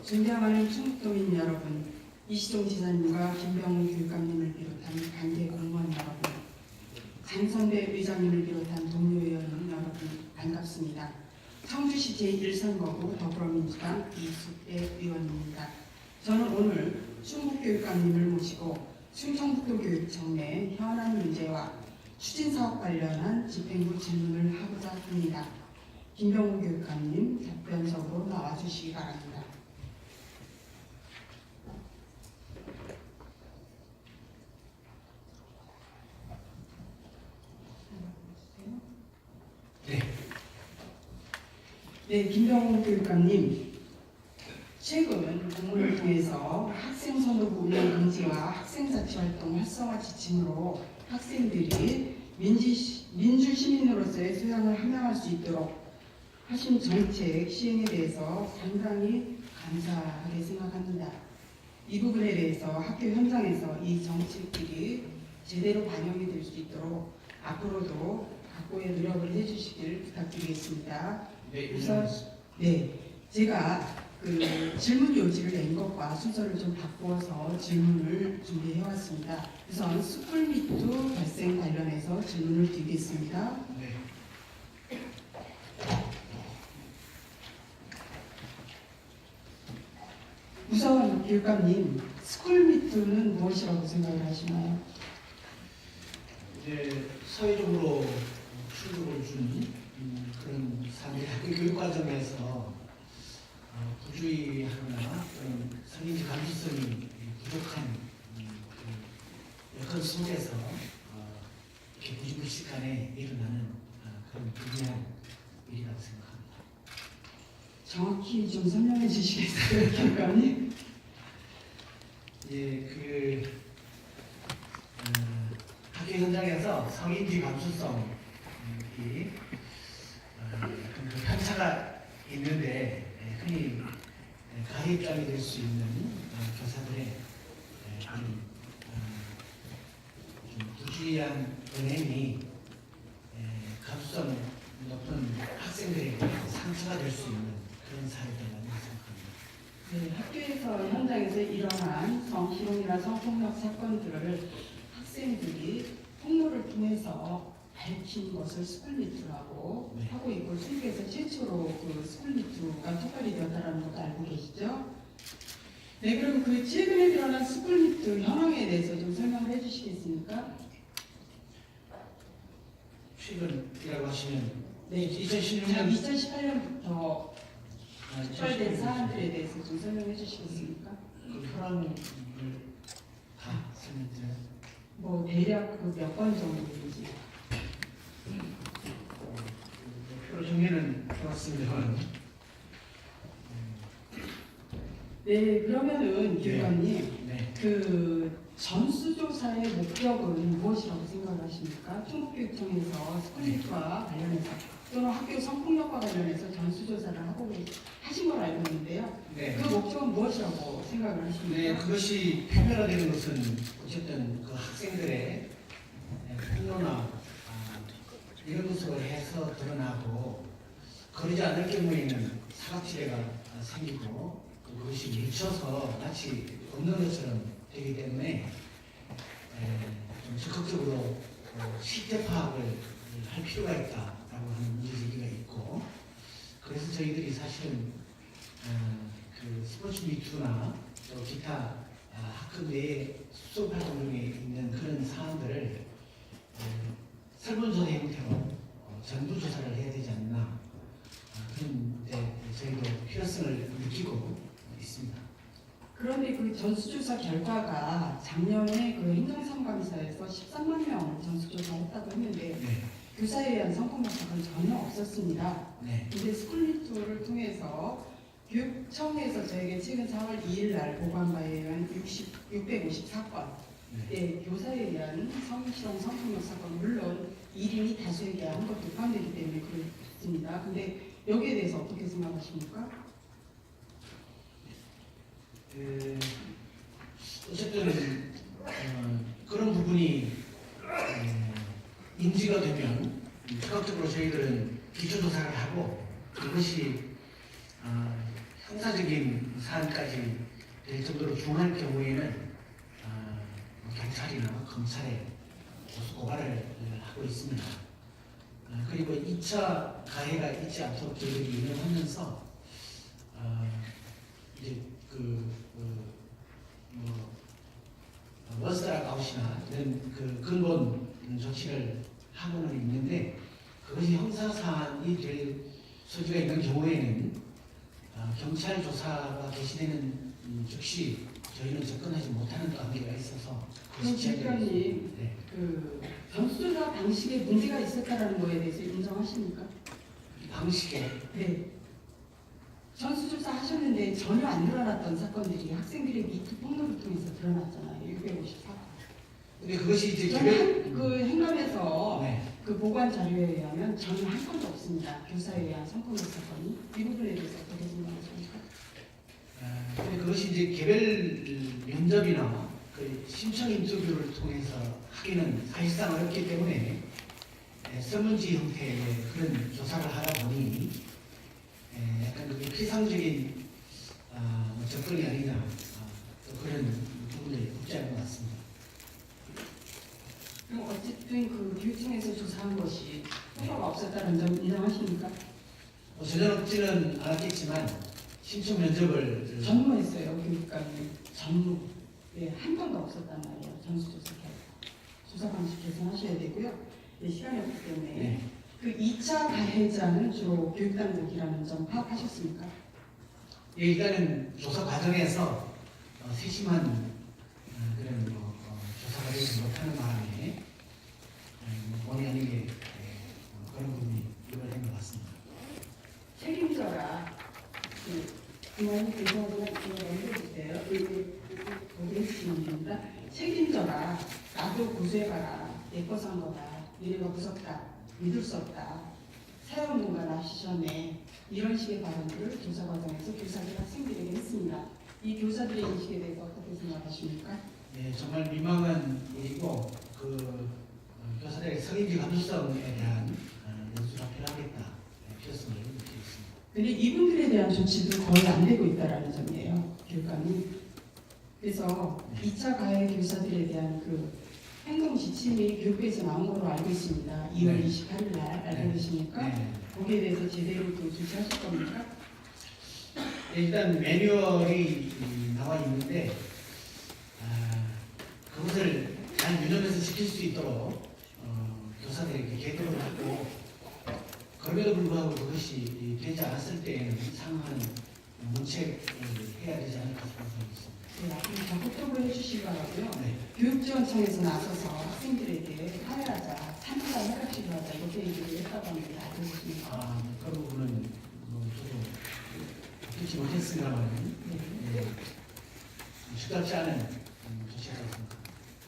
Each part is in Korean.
존경하는 충북도민 여러분, 이시종 지사님과 김병훈 교육감님을 비롯한 관계 공무원 여러분, 장선배 의장님을 비롯한 동료 의원 여러분 반갑습니다. 청주시 제1선거구 더불어민주당 이숙애 의원입니다. 저는 오늘 충북교육감님을 모시고 충청북도교육청 내 현안 문제와 추진사업 관련한 집행부 질문을 하고자 합니다. 김병훈 교육감님 답변석으로 나와주시기 바랍니다. 네, 김병훈 교육감님, 최근 공문을 통해서 학생 선호부 운영 금지와 학생 자치 활동 활성화 지침으로 학생들이 민주 시민으로서의 소양을 함양할 수 있도록 하신 정책 시행에 대해서 상당히 감사하게 생각합니다. 이 부분에 대해서 학교 현장에서 이 정책들이 제대로 반영이 될 수 있도록 앞으로도 각고의 노력을 해주시길 부탁드리겠습니다. 네, 우선 제가 질문 요지를 낸 것과 순서를 좀 바꾸어서 질문을 준비해왔습니다. 우선 스쿨미투 발생 관련해서 질문을 드리겠습니다. 네. 우선 교육감님, 스쿨미투는 무엇이라고 생각을 하시나요? 이제 사회적으로 충격을 준 그런 사람들이 학교 교육 과정에서 부주의하거나 그런 성인지 감수성이 부족한 그 여건 속에서 이렇게 무지무식간에 일어나는 그런 불리한 일이라고 생각합니다. 정확히 좀 설명해 주시겠어요, 교육감님? 학교 현장에서 성인지 감수성이 그 편차가 있는데 흔히 가해입장이 될 수 있는 교사들의 좀 부주의한 은행이 감수성 높은 학생들에게 상처가 될 수 있는 그런 사례들이라고 생각합니다. 네, 학교에서 현장에서 일어난 성희롱이나 성폭력 사건들을 학생들이 폭로를 통해서 밝힌 것을 스쿨미투라고 네. 하고 있고, 세계에서 최초로 그 스쿨미투가 토벌이 되었다는 것도 알고 계시죠? 네, 그럼 그 최근에 일어난 스쿨미투 현황에 대해서 좀 설명을 해주시겠습니까? 최근이라고 하시면 네, 2016년 2018년부터 촉발된 사안들에 대해서 좀 설명해 주시겠습니까? 그 현황을 다 설명드려요. 뭐 대략 그 몇 건 정도인지. 표로 정리는 해왔습니다만 네, 그러면은 교육감님, 네. 그 전수조사의 목적은 무엇이라고 생각하십니까? 충북교육청에서 스쿨미투와 관련해서 또는 학교 성폭력과 관련해서 전수조사를 하신 걸 알고 있는데요. 네. 그 목적은 무엇이라고 생각을 하십니까? 네, 그것이 표면화되는 것은 어쨌든 그 학생들의 폭로나 이런 것으로 해서 드러나고 그러지 않을 경우에는 사각지대가 생기고 그것이 미쳐서 마치 없는 것처럼 되기 때문에 좀 적극적으로 실태 파악을 할 필요가 있다라고 하는 문제제기가 있고, 그래서 저희들이 사실은 그 스포츠 미투나 또 기타 학급 내에 수업 활동 중에 있는 그런 사안들을 설문조사 형태로 전부 조사를 해야 되지 않나, 그런 저희도 필요성을 느끼고 있습니다. 그런데 그 전수조사 결과가 작년에 그 행정상감사에서 13만 명 전수조사했다고 했는데 네. 교사에 의한 성폭력 사건 전혀 없었습니다. 네. 근데 스쿨미투를 통해서 교육청에서 저에게 최근 4월 2일 날 보고한 바에 의한 654건 네, 교사에 의한 성희롱 성폭력 사건, 물론 1인이 다수에게 한 것도 포함되기 때문에 그렇습니다. 근데 여기에 대해서 어떻게 생각하십니까? 어쨌든 그런 부분이 인지가 되면 적극적으로 저희들은 기초조사를 하고 그것이 형사적인 사안까지 될 정도로 중요할 경우에는 경찰이나 검찰에 고소 고발을 하고 있습니다. 그리고 2차 가해가 있지 않도록 저희들이 운영하면서 이제 원스트락 아웃이나 이런 근본 조치를 하고는 있는데 그것이 형사 사안이 될 소지가 있는 경우에는 경찰 조사가 개시되는 즉시 저희는 접근하지 못하는 또 한계가 있어서 그럼 지휘관님 네. 그 전수조사 방식에 문제가 있었다라는 거에 대해서 인정하십니까? 방식에 네. 전수조사 하셨는데 전혀 안 드러났던 사건들이 학생들의 미투 폭로를 통해서 드러났잖아요. 654건. 근데 그것이 이제 저는 그 행감에서 네. 그 보관 자료에 의하면 전혀 한 건도 없습니다. 교사에 의한 성폭력 사건이 이 부분에 대해서 어떻게 생각하십니까? 근데 그것이 이제 개별 면접이나 그 신청 인터뷰를 통해서 하기는 사실상 어렵기 때문에 설문지 형태의 그런 조사를 하다 보니 약간 그게 피상적인 접근이 아니냐 또 그런 부분이 없지 않은 것 같습니다. 그럼 어쨌든 그 교육청에서 조사한 것이 효과가 없었다는 점 인정하십니까? 전혀 없지는 않았겠지만 신청 면접을 전무했어요. 교육감이 전무. 네, 한 건도 없었단 말이에요. 전수조사 결과. 조사 방식 개선하셔야 되고요. 네, 시간이 없기 때문에 네. 그 2차 가해자는 주로 교육당국이라는 점 파악하셨습니까? 예, 일단은 조사 과정에서 세심한 그런 조사가 되지 못하는 바람에 본의 아니게 그런 부분이 유발된 것 같습니다. 책임져라. 그만 죄송하지만 이거 넘겨주세요. 거기에 질문입니다. 책임져라. 나도 고소해봐라. 내 거 산 거다. 미래가 무섭다. 믿을 수 없다. 새로운 뭔가 시전에 이런 식의 발언들을 조사 과정에서 교사들 학생들에게 했습니다. 이 교사들의 인식에 대해서 어떻게 생각하십니까? 네, 정말 민망한 일이고 교사들의 성인지 감수성에 대한 연수가 필요하겠다 필요성을 느끼고 있습니다. 근데 이분들에 대한 조치도 거의 안 되고 있다라는 점이에요. 교육감이. 그래서 2차 가해 교사들에 대한 그 행동 지침이 교육부에서 나온 걸로 알고 있습니다. 2월 28일 날 알고 계십니까? 네. 거기에 대해서 제대로 또 조치하실 겁니까? 일단 매뉴얼이 나와 있는데 그것을 잘 유념해서 지킬 수 있도록 교사들에게 계도를 하고 그럼에도 불구하고 그것이 되지 않았을 때에는 상응하는 문책을 해야 되지 않을까 생각합니다. 네, 앞으로 적극적으로 해주시기 바라고요. 네. 교육지원청에서 나서서 학생들에게 화해하자, 참여자 협약식을 하자 이렇게 얘기를 했다고 합니다. 알고 계십니까? 그런 부분은 저도 듣지 못했습니다만 네. 쉽지 않은 조치가 있습니다.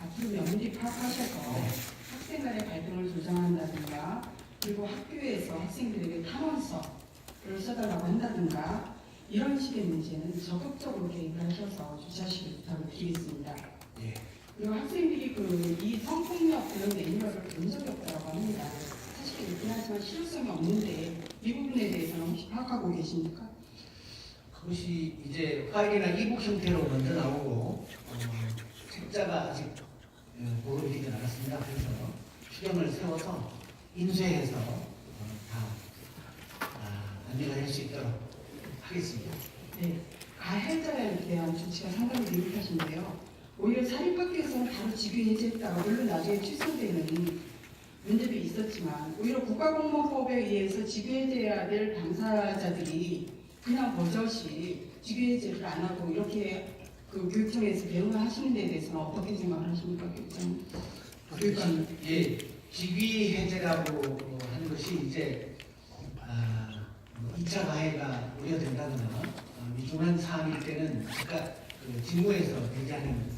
앞으로 명확히 파악하셔서 네. 학생 간의 갈등을 조장한다든가 그리고 학교에서 학생들에게 탄원서를 써달라고 한다든가 이런 식의 문제는 적극적으로 개입을 하셔서 조치하시길 부탁을 드리겠습니다. 예. 그리고 학생들이 이 성폭력 그런 매뉴얼을 본 적이 없다고 합니다. 사실 있긴 하지만 실효성이 없는데 이 부분에 대해서는 혹시 파악하고 계십니까? 그것이 이제 파일이나 이북 형태로 먼저 나오고 책자가 아직 보급이 되지 않았습니다. 그래서 추경을 세워서 인쇄해서 다 안내가 될 수 있도록 하겠습니다. 네. 가해자에 대한 조치가 상당히 미흡하신데요. 오히려 사립학교에서는 바로 직위 해제했다가 물론 나중에 취소되는 문제도 있었지만 오히려 국가공무원법에 의해서 직위 해제해야 될 당사자들이 그냥 버젓이 직위 해제를 안 하고 이렇게 그 교육청에서 대응을 하시는 데에 대해서는 어떻게 생각을 하십니까, 교육감? 예, 직위 해제라고 하는 것이 이제 2차 가해가 우려된다거나 위중한 사안일 때는 각각 그 직무에서 배제하는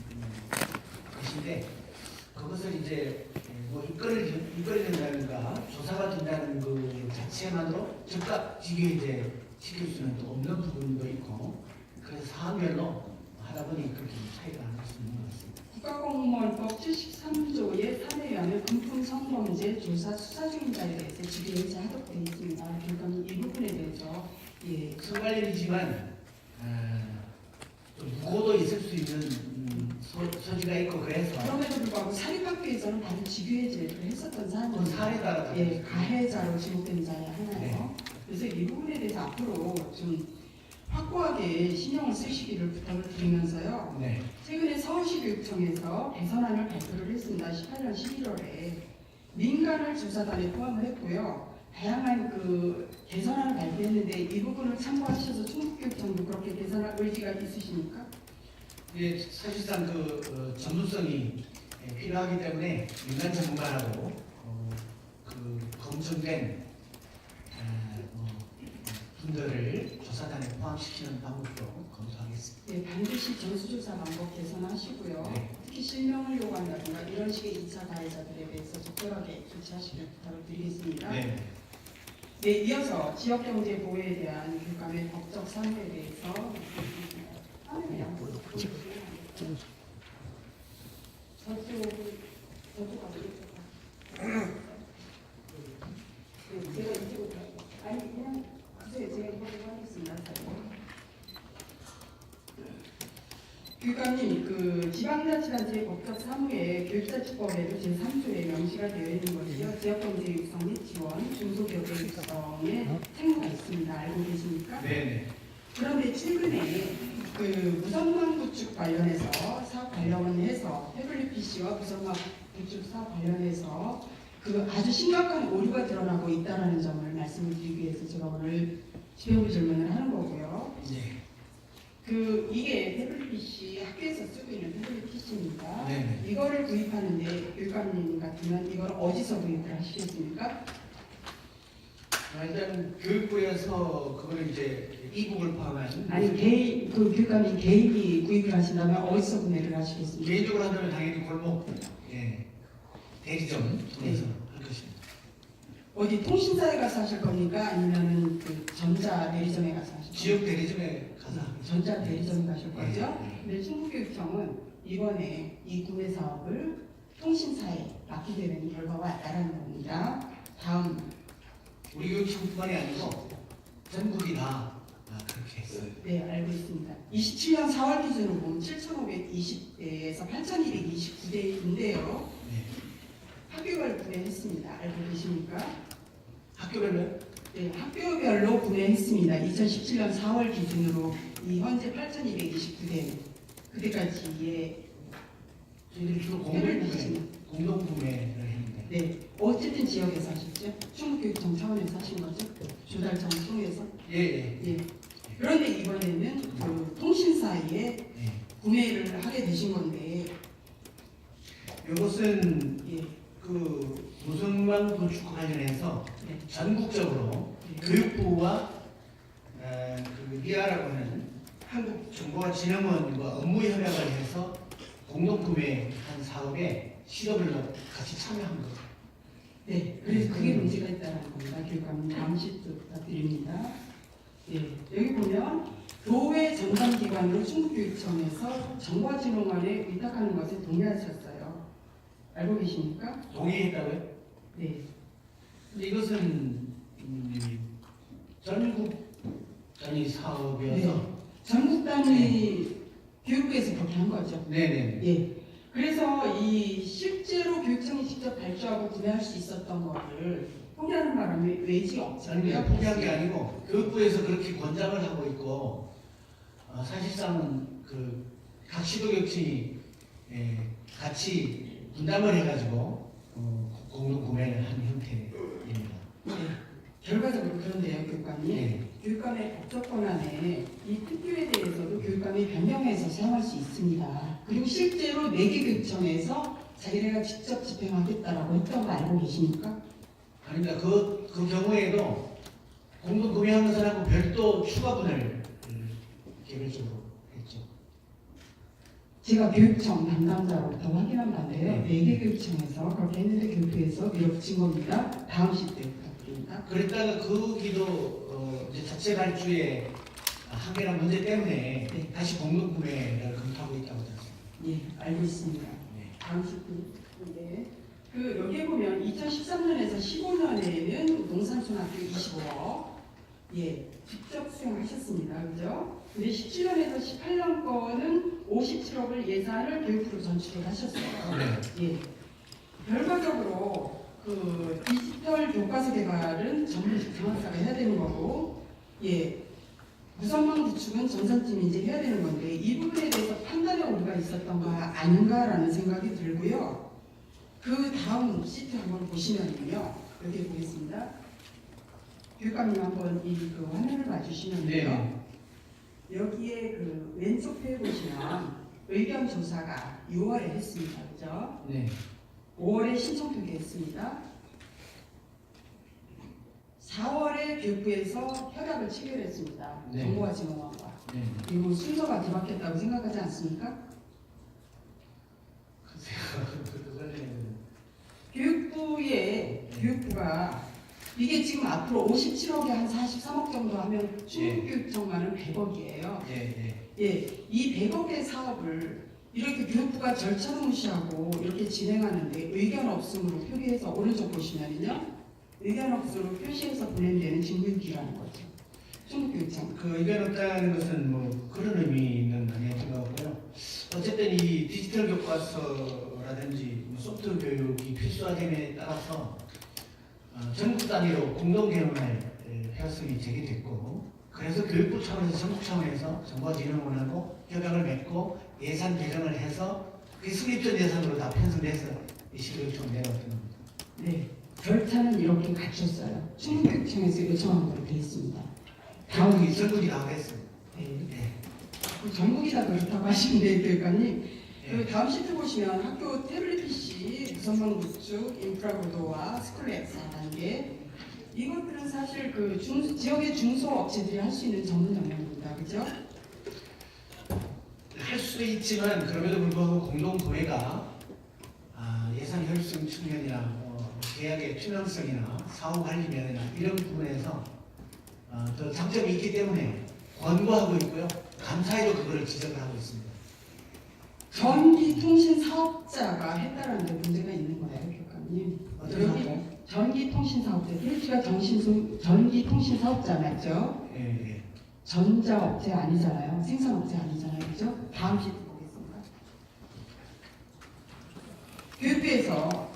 것인데 그것을 이제 뭐 입건된다든가 조사가 된다는 그 자체만으로 즉각 직위 해제 시킬 수는 또 없는 부분도 있고 그래서 사안별로 하다 보니 그렇게 차이가 날 수 있는 것 같습니다. 국가공무원법 73조의 3에 의하면 금품 성범죄 조사 수사 중인 자에 대해서 직위 해제하도록 되어 있습니다. 교육감이 이 부분에 대해서 선관련이지만 직위해제를 했었던 그건 사안입니다. 사안에 따라 예, 다르죠. 가해자로 지목된 자의 하나예요. 네. 그래서 이 부분에 대해서 앞으로 좀 확고하게 신경을 쓰시기를 부탁을 드리면서요. 네. 최근에 서울시 교육청에서 개선안을 발표를 했습니다. 18년 11월에 민간을 조사단에 포함을 했고요. 다양한 그 개선안을 발표했는데 이 부분을 참고하셔서 충북교육청도 그렇게 개선할 의지가 있으십니까? 예, 사실상 전문성이 필요하기 때문에 민간 전문가라고 그 검증된 분들을 조사단에 포함시키는 방법도 검토하겠습니다. 네, 반드시 전수조사 방법 개선하시고요. 네. 특히 실명을 요구한다든가 이런 식의 2차 가해자들에 대해서 적절하게 조치하시길 부탁을 드리겠습니다. 네. 네, 이어서 지역경제 보호에 대한 교육감의 법적 사무에 대해서 저쪽 가서 네, 제가 이쪽으로 아니 그냥 주세요. 제가 이거 하겠습니다. 교육감님, 그 지방자치단체의 법적 사무에 교육자치법에도 제3조에 명시가 되어 있는 것이요. 지역경제 육성 및 지원, 중소기업의 육성에 책무가 있습니다. 알고 계십니까? 네. 그런데 최근에 그 무선망 구축 관련해서 사업 관련해서 태블릿 PC와 무선망 구축 사업 관련해서 그 아주 심각한 오류가 드러나고 있다는 점을 말씀을 드리기 위해서 제가 오늘 집행부 질문을 하는 거고요. 네. 그 이게 태블릿 PC 학교에서 쓰고 있는 태블릿 PC입니다. 네. 이거를 구입하는데 교육감님 같으면 이걸 어디서 구입을 하시겠습니까? 일단 교육부에서 그거는 이제 이북을 포함한 아니 개인 그 교육감님 개인이 구입을 하신다면 어디서 구매를 하시겠습니까? 개인적으로 한다면 당연히 골목 대리점 통해서 할 것입니다. 어디 통신사에 가서 하실 겁니까? 아니면 그 전자 대리점에 가서 하실 겁니까? 지역 대리점에 가서 하겠습니다. 전자 대리점에 가실 거죠? 네. 근데 충북교육청은 이번에 이 구매 사업을 통신사에 맡기게 된 결과가 왔다는 겁니다. 다음 우리 교육청뿐만이 아니고 전국이 다 그렇게 했어요. 네 알고 있습니다. 27년 4월 기준으로 보면 7,520대에서 8,229대인데요. 네. 학교별 구매했습니다. 알고 계십니까? 학교별로 네, 학교별로 구매했습니다. 2017년 4월 기준으로 이 현재 8,229대 그때까지의 저희들이 주로 공동 구매를 했는데 네 어쨌든 지역에서 하셨죠? 충북교육청 차원에서 하신 거죠? 조달청 통해서 예. 예. 그런데 이번에는 그 통신사에 예. 구매를 하게 되신 건데 이것은 예. 그 무선망 구축 관련해서 네. 전국적으로 교육부와 그 리아라고 하는 한국정보화진흥원과 업무 협약을 해서 공동 구매한 사업에 시도별로 같이 참여한 거죠. 네, 그래서 그게 문제가 있다는 겁니다. 교육감님 다음 시트 부탁드립니다. 예, 여기 보면 교외 전담기관으로 충북교육청에서 정보진흥원에 위탁하는 것에 동의하셨어요. 알고 계십니까? 동의했다고요? 네. 근데 이것은 전국 단위 사업이어서 전국 단위 교육부에서 그렇게 한 거죠. 네네. 예. 그래서 이 실제로 교육청이 직접 발주하고 구매할 수 있었던 거를 포기하는 바람에 외지가 없잖아요. 포기한 게 아니고 교육부에서 그렇게 권장을 하고 있고 사실상은 각 시도교육청이 같이 분담을 해가지고 공동 구매를 한 형태입니다. 네. 결과적으로 그런데요, 교육감님. 네. 교육감의 법적 권한에 이 특규에 대해서도 교육감이 변경해서 사용할 수 있습니다. 그리고 실제로 4개 교육청에서 자기네가 직접 집행하겠다라고 했던 거 알고 계십니까? 아닙니다. 그 경우에도 공동 구매한 것하고 별도 추가분을 개별적으로 했죠. 제가 교육청 담당자로부터 확인한 바인데요. 네. 4개 교육청에서 그렇게 했는데 교육부에서 밀어붙인 겁니다. 다음 시대 부탁드립니다. 그랬다가 거기도 이제 자체 발주의 한계나 문제 때문에 네. 다시 공동 구매를 검토하고 있다고 들었습니다. 예, 알고 있습니다. 네. 다음 시대. 그 여기에 보면 2013년에서 15년에는 농산sun학교 25억 예 직접 수행하셨습니다. 그죠? 근데 17년에서 18년 거는 57억을 예산을 교육부로 전출을 하셨어요. 네. 예. 결과적으로 그 디지털 교과서 개발은 전문 교환사가 해야 되는 거고, 예, 무선망 구축은 전산팀이 이제 해야 되는 건데 이 부분에 대해서 판단의 오류가 있었던가 아닌가라는 생각이 들고요. 그 다음 시트 한번 보시면요, 여기 보겠습니다. 교육감님 한번 그 화면을 봐주시면요. 네. 여기에 그 왼쪽 표에 보시면 의견 조사가 6월에 했습니다. 그죠? 네. 5월에 신청 표기했습니다. 4월에 교육부에서 협약을 체결했습니다. 네. 정보와 진흥원과. 네. 이거 순서가 뒤바뀌었다고 생각하지 않습니까? 교육부가 이게 지금 앞으로 57억에 한 43억 정도 하면 중국교육청만은 100억이에요. 예, 이 100억의 사업을 이렇게 교육부가 절차를 무시하고 이렇게 진행하는데 의견 없음으로 표기해서 오른쪽 보시면요, 의견 없음으로 표시해서 보낸 데는 중국이라는 거죠. 중국교육청. 그 의견 없다는 것은 뭐 그런 의미는 아니었던 것 같고요. 어쨌든 이 디지털 교과서라든지 뭐 소프트 교육이 필수화됨에 따라서 전국 단위로 공동 개론할 해왔음이 제기됐고, 그래서 교육부 차원에서 전국 차원에서 정보진흥원하고 협약을 맺고 예산 배정을 해서 그게 수립전 예산으로 다 편성돼서 시교육청 내려왔던 겁니다. 네, 절차는 이렇게 갖췄어요. 중국교육청에서 요청한 거로 되어 있습니다. 전국이 다 하겠습니다. 네. 네. 전국이 다 그렇다고 하시는데 교육관님, 네. 그 다음 시트 보시면 학교 태블릿 PC, 무선망 구축, 인프라 고도화, 스쿨 앱사 단계, 이것들은 사실 그 지역의 중소업체들이 할 수 있는 전문 영역입니다. 그죠? 할 수 있지만 그럼에도 불구하고 공동구매가 예산 효율성 측면이나 계약의 투명성이나 사후 관리 면이나 이런 부분에서 더 장점이 있기 때문에 권고하고 있고요. 감사히도 그거를 지적을 하고 있습니다. 전기통신 사업자가 했다라는 데 문제가 있는 거예요, 교육관님. 어떤 여기 사업자? 전기통신 사업자, KT가 전기통신 사업자 맞죠? 예. 전자업체 아니잖아요. 생산업체 아니잖아요. 그죠? 다음 시트 보겠습니다. 교육부에서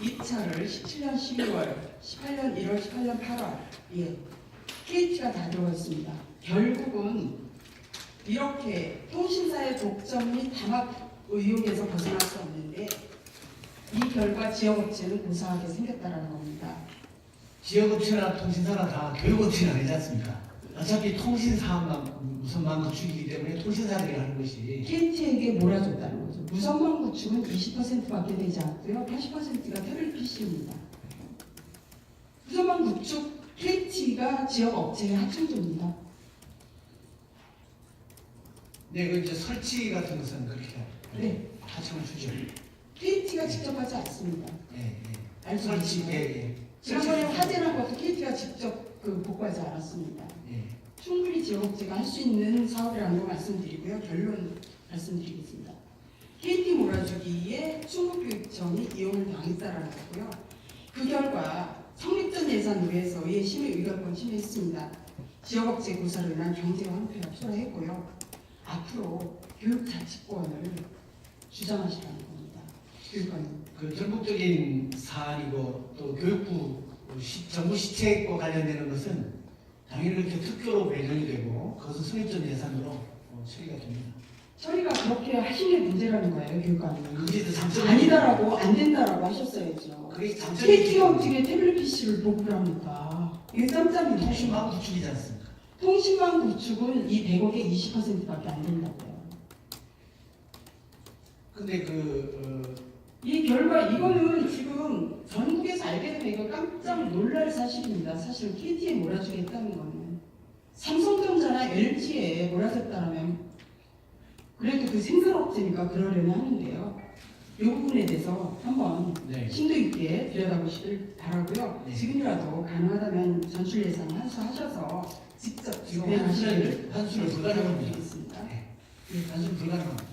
입찰을 17년 12월, 18년 1월, 18년 8월, 예, KT가 다 들어가 있습니다. 결국은 이렇게 통신사의 독점 및 담합 의혹에서 벗어날 수 없는데 이 결과 지역업체는 고사하게 생겼다는 겁니다. 지역업체나 통신사나 다 교육업체는 아니지 않습니까? 어차피 통신사만 무선망 구축이기 때문에 통신사들이 하는 것이 KT에게 몰아줬다는 거죠. 무선망 구축은 20%밖에 되지 않고요. 80%가 태블릿 PC입니다. 무선망 구축 KT가 지역업체의 하청조입니다. 네, 그 이제 설치 같은 것은 그렇게 네. 하청을 주죠. KT가 직접 하지 않습니다. 예. 알수 설치, 있습니다. 예. 지난번에 화재난 것도 KT가 직접 복구하지 않았습니다. 예. 충분히 지역업체가 할 수 있는 사업이라는 거 말씀드리고요. 결론 말씀드리겠습니다. KT 몰아주기에 충북교육청이 이용을 당했다라는 거고요. 그 결과 성립전 예산 의회에서의 심의 의결권 심의했습니다. 지역업체 고사로 인한 경제 황폐가 초래했고요. 앞으로 교육자치권을 주장하시라는 겁니다. 교육관님. 그 전국적인 사안이고 또 교육부 정부 시책과 관련되는 것은 당연히 그렇게 특교로 배정이 되고 그것은 성립전 예산으로 처리가 됩니다. 처리가 그렇게 하신 게 문제라는 거예요, 교육관님. 그게 더 장점이 아니다라고 안 된다라고 하셨어야죠. 그게 장점이 KT가 어떻게 태블릿 PC를 보급을 합니까? 이게 짬짬이네요. 통신망 구축이지 않습니까? 통신망 구축은 이 100억의 20%밖에 안 된다고요. 근데 이 결과 이거는 지금 전국에서 알게 되면 이거 깜짝 놀랄 사실입니다. 사실은 KT에 몰아주겠다는 거는 삼성전자나 LG에 몰아줬다면 그래도 그 생산업체니까 그러려니 하는데요. 이 부분에 대해서 한번 네. 심도 있게 들여다보시길 바라고요. 네. 지금이라도 가능하다면 전출 예산 환수하셔서 직접 지금 진행하시길 환수를 불가능합니다. 부탁드리겠습니다. 네. 환수는 불가능합니다.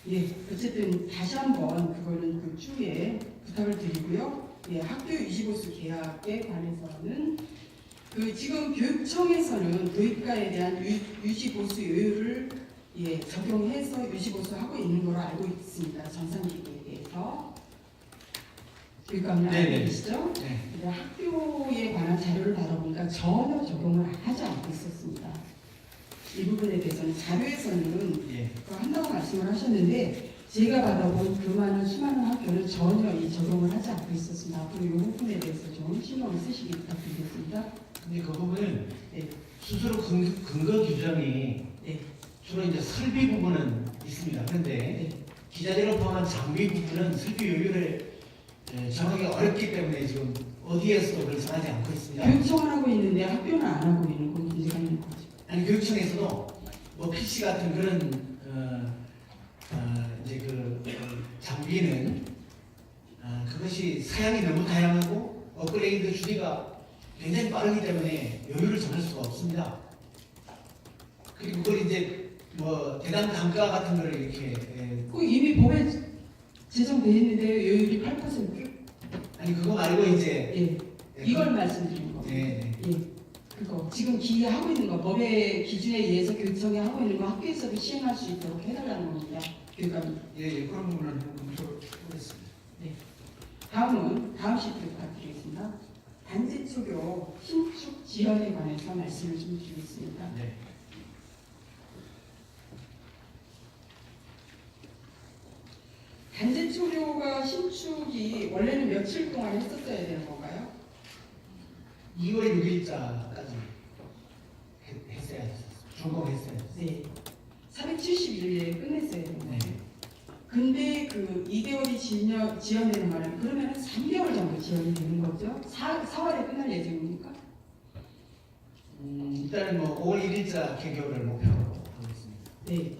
예, 어쨌든 다시 한번 그거는 그 추후에 부탁을 드리고요. 예, 학교 25수 계약에 관해서는 그 지금 교육청에서는 도입가에 대한 유지보수 요율을 적용해서 유지보수 하고 있는 걸로 알고 있습니다. 전산기기에 대해서 교육감님 알고 네네. 계시죠? 네. 근데 학교에 관한 자료를 받아보니까 전혀 적용을 하지 않고 있었습니다. 이 부분에 대해서는 자료에서는 예. 한다고 말씀을 하셨는데 제가 받아본 그 많은 수많은 학교는 전혀 이 적용을 하지 않고 있었습니다. 앞으로 이 부분에 대해서 좀 신경을 쓰시기 부탁드리겠습니다. 근데 그 부분은 네. 스스로 근거 규정이 네. 주로 이제 설비 부분은 있습니다. 그런데 네. 기자재를 포함한 장비 부분은 설비 요율을 정하기 어렵기 때문에 지금 어디에서도 그걸 정하지 않고 있습니다. 교육청을 하고 있는데 학교는 안 하고 있는 건 문제가 있는 거죠. 아니 교육청에서도 뭐 PC 같은 그런 이제 장비는 그것이 사양이 너무 다양하고 업그레이드 주기가 굉장히 빠르기 때문에 여유를 정할 수가 없습니다. 그리고 그걸 이제 뭐 대당 단가 같은 거를 이렇게 그 이미 법에 제정돼 있는데 요율이 8%. 아니 그거 말고 이제 예. 이걸 말씀드리는 겁니다. 네. 예. 그거 지금 하고 있는 거 법의 기준에 의해서 교육청이 하고 있는 거 학교에서도 시행할 수 있도록 해달라는 겁니다. 교육감이. 예, 그런 부분은 검토하겠습니다. 네. 다음 시트 부탁드리겠습니다. 단지 초교 신축 지연에 관해서 말씀을 좀 드리겠습니다. 네. 단지 초교가 신축이 원래는 며칠 동안 했었어야 되는 건가요? 2월 6일자까지 했어야 됐었어요. 준공했어야 됐어요. 네. 470일에 끝냈어야 되는 네. 거예요. 근데 그 2개월이 지연되는 말은 그러면 3개월 정도 지연이 되는 거죠? 4월에 끝날 예정입니까? 일단은 뭐 5월 1일자 개교를 목표로 하고 있습니다. 네.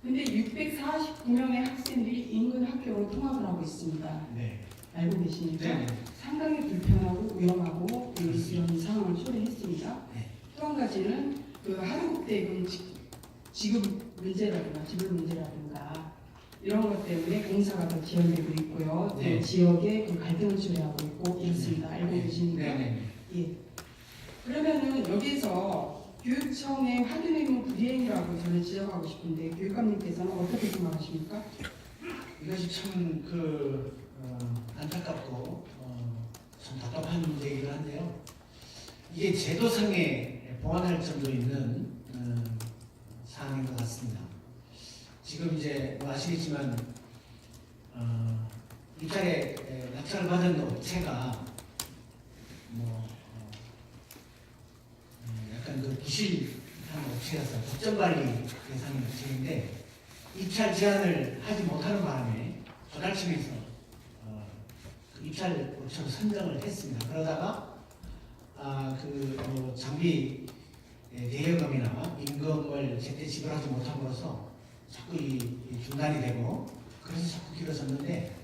근데 649명의 학생들이 인근 학교로 통학을 하고 있습니다. 네. 알고 계십니까? 네. 상당히 불편하고 위험하고 이런 상황을 초래했습니다. 네. 또 한 가지는 그 하루국대금 지급 문제라든가 지불 문제라든가 이런 것 때문에 공사가 더 지연되고 있고요. 또 네. 지역에 그 갈등을 초래하고 있고 이렇습니다. 알고 계십니까? 네. 예. 그러면은 여기서 교육청의 확인 의무 불이행이라고 저는 지적하고 싶은데 교육감님께서는 어떻게 생각하십니까? 이것이 참 안타깝고 참 답답한 문제이기도 한데요. 이게 제도상에 보완할 점도 있는 사항인 것 같습니다. 지금 이제 뭐 아시겠지만 입찰에 낙찰을 받은 업체가 약간 그 부실한 업체라서 법정관리 대상인 업체인데 입찰 제한을 하지 못하는 바람에 조달청에서 그 입찰 업체로 선정을 했습니다. 그러다가 장비 대여금이나 임금을 제때 지불하지 못함으로써 자꾸 이 중단이 되고 그래서 자꾸 길어졌는데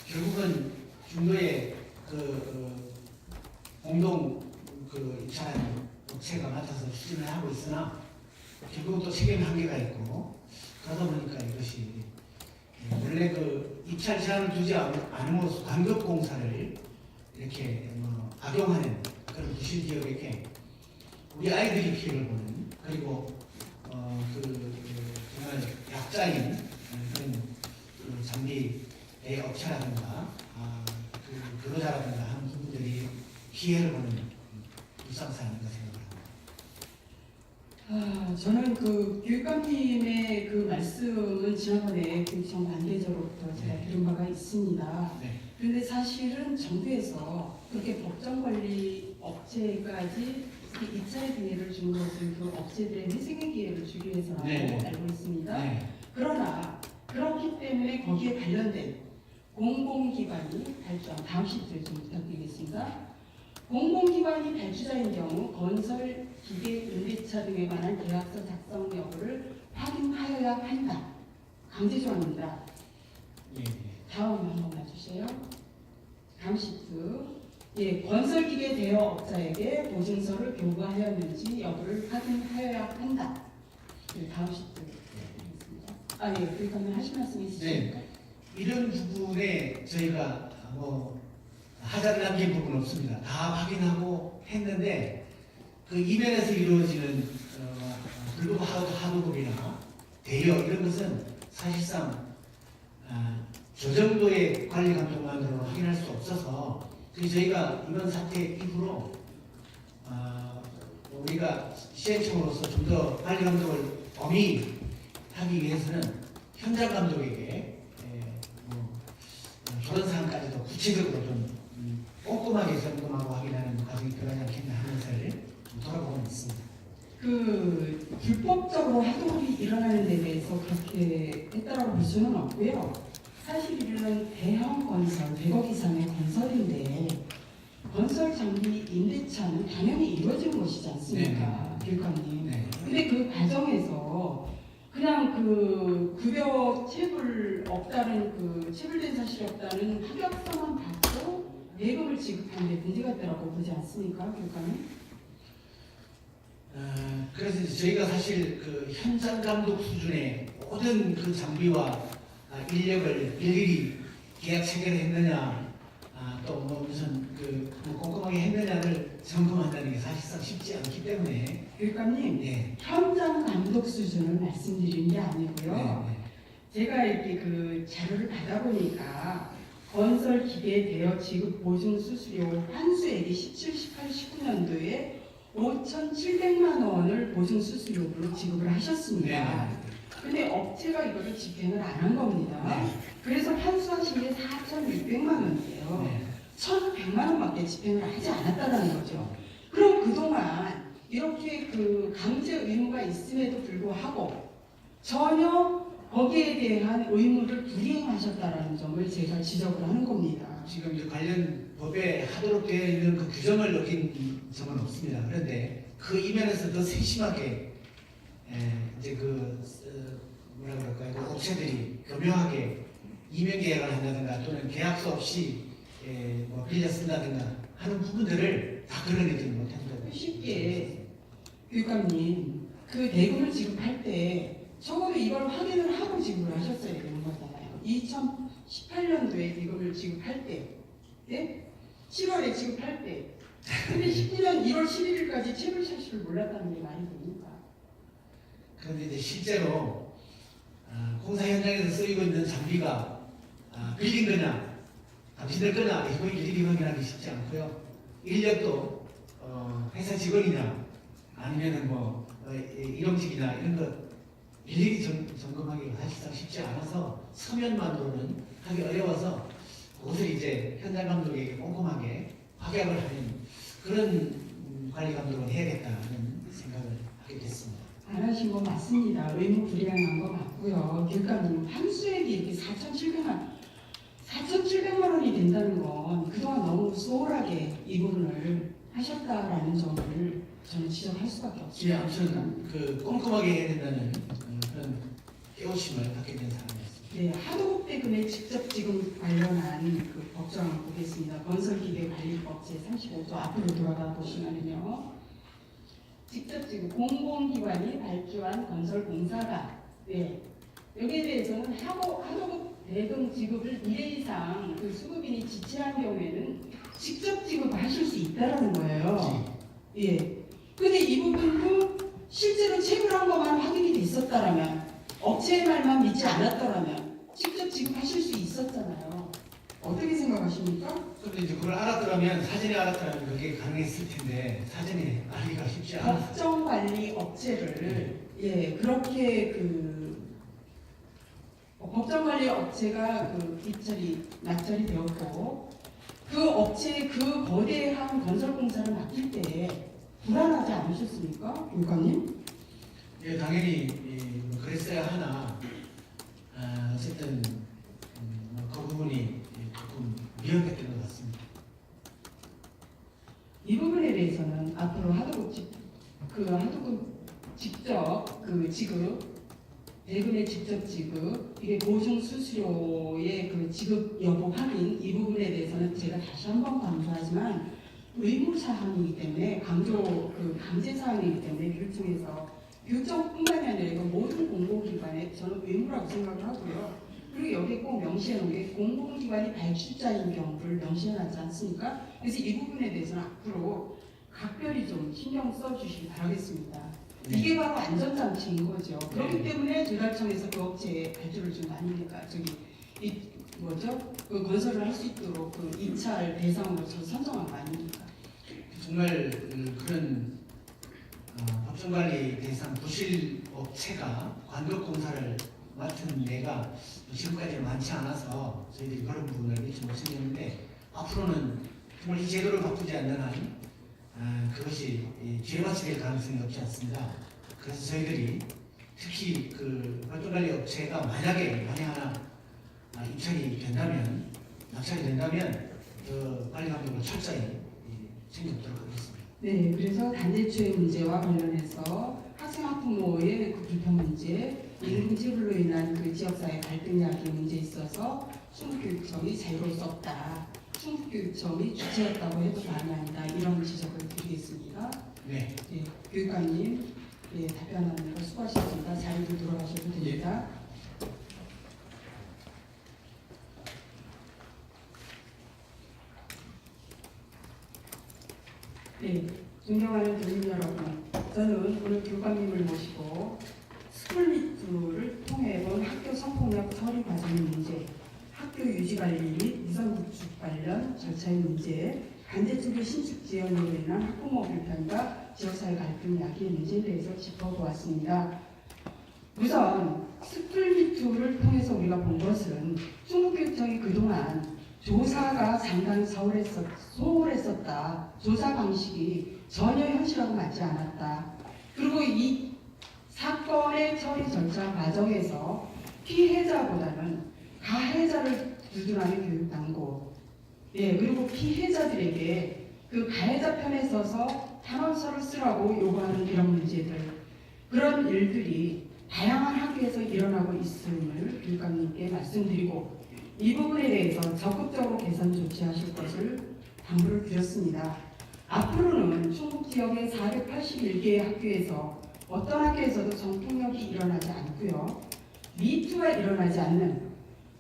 결국은 중도에 공동 입찰하는 업체가 맡아서 추진을 하고 있으나 결국 또 책임 한계가 있고 그러다 보니까 이것이 원래 그 입찰 제한을 두지 않음으로써 간접 공사를 이렇게 악용하는 그런 부실 기업에게 우리 아이들이 피해를 보는 그리고 정말 약자인 그런 장비 업체라든가 근로자라든가 하는 분들이 피해를 보는 불상사인가 생각합니다. 저는 그 교육감님의 그 말씀은 지난번에 교육청 관계자로부터 제가 들은 바가 있습니다. 네. 그런데 사실은 정부에서 그렇게 법정관리 업체까지 입찰 기회를 준 것은 그 업체들의 회생의 기회를 주기 위해서라고 네. 알고 있습니다. 네. 그러나 그렇기 때문에 거기에 관련된 공공기관이 발주한 다음 시트를 좀 부탁드리겠습니다. 공공기관이 발주자인 경우 건설, 기계, 임대차 등에 관한 계약서 작성 여부를 확인하여야 한다. 강제조항입니다. 예. 다음 한번 봐주세요. 다음 시트. 예, 건설기계 대여업자에게 보증서를 교부하였는지 여부를 확인하여야 한다. 네, 다음 시트. 예, 교육감님 하실 말씀 있으십니까? 네. 이런 부분에 저희가 하자를 남긴 부분은 없습니다. 다 확인하고 했는데 그 이면에서 이루어지는 불법 하도급이나 대여 이런 것은 사실상 저 정도의 관리 감독만으로 확인할 수 없어서 저희가 이번 사태 이후로 우리가 시행청으로서 좀 더 관리 감독을 엄히 하기 위해서는 현장 감독에게 그런 사항까지도 구체적으로 좀 꼼꼼하게 점검하고 확인하는 과정이 필요하지 않겠나 하는 것을 돌아보고 있습니다. 그 불법적으로 하도급이 일어나는 데 대해서 그렇게 했다라고 볼 수는 없고요. 사실 이는 대형 건설, 100억 이상의 건설인데 건설 장비 임대차는 당연히 이루어지는 것이지 않습니까, 교육감님? 네. 근데 그 과정에서 그냥 그 급여 체불 없다는 그 체불된 사실이 없다는 합격서만 받고 예금을 지급한 데 문제가 있다고 보지 않습니까, 교육감님? 그래서 이제 저희가 사실 그 현장 감독 수준의 모든 그 장비와 인력을 일일이 계약 체결했느냐, 또 뭐 무슨 뭐 꼼꼼하게 했느냐를 점검한다는 게 사실상 쉽지 않기 때문에. 교육감님, 네. 현장 감독 수준을 말씀드리는 게 아니고요. 네. 제가 이렇게 그 자료를 받아보니까 건설 기계 대여 지급 보증 수수료 환수액이 17, 18, 19년도에 5,700만 원을 보증 수수료로 지급을 하셨습니다. 네. 근데 업체가 이거를 집행을 안 한 겁니다. 네. 그래서 환수하신 게 4,600만 원이에요. 네. 1,100만 원밖에 집행을 하지 않았다는 거죠. 그럼 그동안 이렇게 그 강제 의무가 있음에도 불구하고 전혀 거기에 대한 의무를 불이행하셨다는 점을 제가 지적을 하는 겁니다. 지금 이제 관련 법에 하도록 되어 있는 그 규정을 어긴 점은 없습니다. 그런데 그 이면에서 더 세심하게 이제 뭐라 그럴까요? 그 업체들이 교묘하게 이면 계약을 한다든가 또는 계약서 없이 뭐 빌려 쓴다든가 하는 부분들을 다 걸러내지 못한다고. 쉽게 교육감님 그 대금을 지급할 때 적어도 이걸 확인을 하고 지급을 하셨어야 되는 거잖아요. 2018년도에 대금을 지급할 때, 예? 7월에 지급할 때, 근데 19년 1월 11일까지 체불 사실을 몰랐다는 게 말이 됩니까? 그런데 이제 실제로 공사 현장에서 쓰이고 있는 장비가 빌린 거냐, 당신들 거냐, 이거 일일이 확인하기 쉽지 않고요. 인력도 회사 직원이냐, 아니면은 뭐 일용직이나 이런 것 일일이 점검하기가 사실상 쉽지 않아서 서면만으로는 하기 어려워서 그것을 이제 현장 감독에게 꼼꼼하게 확약을 하는 그런 관리 감독을 해야겠다는 생각을 하게 됐습니다. 안 하신 거 맞습니다. 의무 불이행한 거 맞고요. 교육감님 환수액이 이렇게 4,700만 원이 된다는 건 그동안 너무 소홀하게 이 부분을 하셨다라는 점을 저는 지적할 수밖에 예, 없습니다. 아무튼 그 꼼꼼하게 해야 된다는 그런 깨우침을 받게 된 사람이었습니다. 네, 하도급 대금의 직접 지급 관련한 그 법정을 보겠습니다. 건설기계관리법 제35조 앞으로 돌아가 보시면요. 직접 지급 공공기관이 발주한 건설공사가 여기에 대해서는 하도급 대금 지급을 1회 이상 그 수급인이 지체한 경우에는 직접 지급하실 수 있다라는 거예요. 예. 근데 이 부분도 실제로 체불한 것만 확인이 됐었다라면 업체의 말만 믿지 않았더라면 직접 지급하실 수 있었잖아요. 어떻게 생각하십니까? 그런데 이제 그걸 알았더라면 사전에 알았더라면 그게 가능했을 텐데 사전에 알기가 쉽지 않아서. 법정관리 업체를 그렇게 법정관리 업체가 입찰이 낙찰이 되었고 그 업체의 그 거대한 건설공사를 맡길 때 불안하지 않으셨습니까, 교육감님? 예, 당연히 뭐 그랬어야 하나 어쨌든 그 부분이 조금 위험했던 것 같습니다. 이 부분에 대해서는 앞으로 하도급 직접 지급 대금의 직접 지급 이게 보증 수수료의 지급 여부 확인 이 부분에 대해서는 제가 다시 한번 강조하지만 의무 사항이기 때문에 강제 사항이기 때문에 교육청에서 교육청뿐만이 아니라 이거 모든 공공기관에 저는 의무라고 생각을 하고요. 그리고 여기 꼭 명시해 놓은 게 공공기관이 발주자인 경우를 명시해 놨지 않습니까? 그래서 이 부분에 대해서는 앞으로 각별히 좀 신경 써주시기 바라겠습니다. 네. 이게 바로 안전장치인 거죠. 그렇기 때문에 조달청에서 그 업체에 발주를 준 거 아닙니까? 뭐죠? 그 건설을 할 수 있도록 그 입찰 대상으로서 선정한 거 아닙니까? 정말 그런 법정관리 대상 부실업체가 관급공사를 맡은 데가 지금까지 많지 않아서 저희들이 그런 부분을 미처 못 챙겼는데 앞으로는 정말 이 제도를 바꾸지 않는 한 그것이 죄마치 될 가능성이 없지 않습니다. 그래서 저희들이 특히 그 법정관리 업체가 만약에 하나 입찰이 된다면 낙찰이 된다면 그 관리 감독을 철저히 챙겨보도록 하겠습니다. 네, 그래서 단대추의 문제와 관련해서 학생 학부모의 그 불편 문제, 임금 지불로 인한 그 지역사회 갈등 야기 문제에 있어서 충북교육청이 자유로울 수 없다. 충북교육청이 주체했다고 해도 과언이 아니다. 이런 지적을 드리겠습니다. 네. 네, 교육감님 답변하는 거 수고하셨습니다. 자리로 돌아가셔도 됩니다. 네, 존경하는 교민 여러분, 저는 오늘 교감님을 모시고 스쿨미투를 통해 본 학교 성폭력 처리 과정의 문제, 학교 유지관리 및 위성구축 관련 절차의 문제, 간접적인 신축 지연으로 인한 학부모 불편과 지역사회 갈등 야기의 문제에 대해서 짚어보았습니다. 우선 스쿨미투를 통해서 우리가 본 것은 충북교육청이 그동안 조사가 상당히 소홀했었다. 조사 방식이 전혀 현실하고 맞지 않았다. 그리고 이 사건의 처리 절차 과정에서 피해자보다는 가해자를 두둔하는 교육당국, 그리고 피해자들에게 그 가해자 편에 서서 탄원서를 쓰라고 요구하는 이런 문제들, 그런 일들이 다양한 학교에서 일어나고 있음을 교육감님께 말씀드리고 이 부분에 대해서 적극적으로 개선 조치하실 것을 당부를 드렸습니다. 앞으로는 충북 지역의 481개의 학교에서 어떤 학교에서도 성폭력이 일어나지 않고요. 미투가 일어나지 않는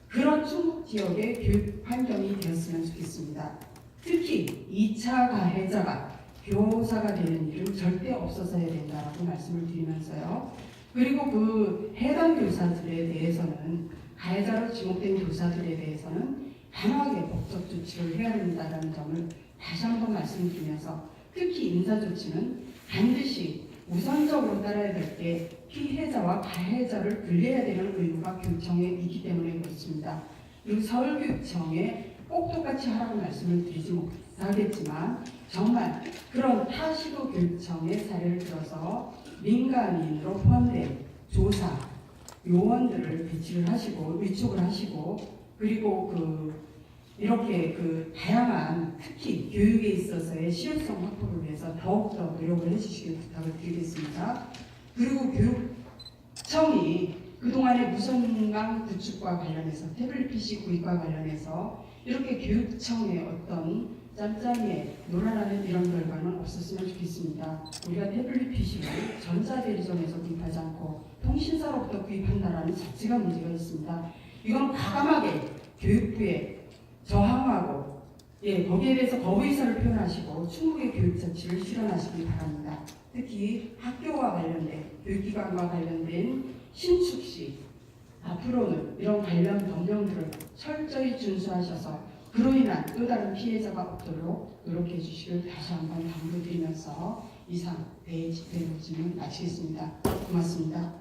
그런 충북 지역의 교육 환경이 되었으면 좋겠습니다. 특히 2차 가해자가 교사가 되는 일은 절대 없어서야 된다라고 말씀을 드리면서요. 그리고 그 해당 교사들에 대해서는 가해자로 지목된 교사들에 대해서는 단호하게 법적 조치를 해야 된다는 점을 다시 한번 말씀드리면서 특히 인사조치는 반드시 우선적으로 따라야 될 게 피해자와 가해자를 분리해야 되는 의무가 교육청에 있기 때문에 그렇습니다. 그리고 서울교육청에 꼭 똑같이 하라고 말씀을 드리지 못하겠지만 정말 그런 타시도 교육청의 사례를 들어서 민간인으로 포함된 조사, 요원들을 배치를 하시고 위촉을 하시고 그리고 이렇게 다양한 특히 교육에 있어서의 실효성 확보를 위해서 더욱더 노력을 해주시길 부탁을 드리겠습니다. 그리고 교육청이 그동안의 무선망 구축과 관련해서 태블릿 PC 구입과 관련해서 이렇게 교육청의 어떤 짬짬이에 논란하는 이런 결과는 없었으면 좋겠습니다. 우리가 태블릿 PC를 전자대리점에서 구입하지 않고 통신사로부터 구입한다는 자체가 문제가 있습니다. 이건 과감하게 교육부에 저항하고 거기에 대해서 거부 의사를 표현하시고 충분히 교육 조치를 실현하시기 바랍니다. 특히 학교와 관련된 교육기관과 관련된 신축 시 앞으로는 이런 관련 법령들을 철저히 준수하셔서 그로 인한 또 다른 피해자가 없도록 노력해 주시길 다시 한번 당부드리면서 이상 대집회 질문 마치겠습니다. 고맙습니다.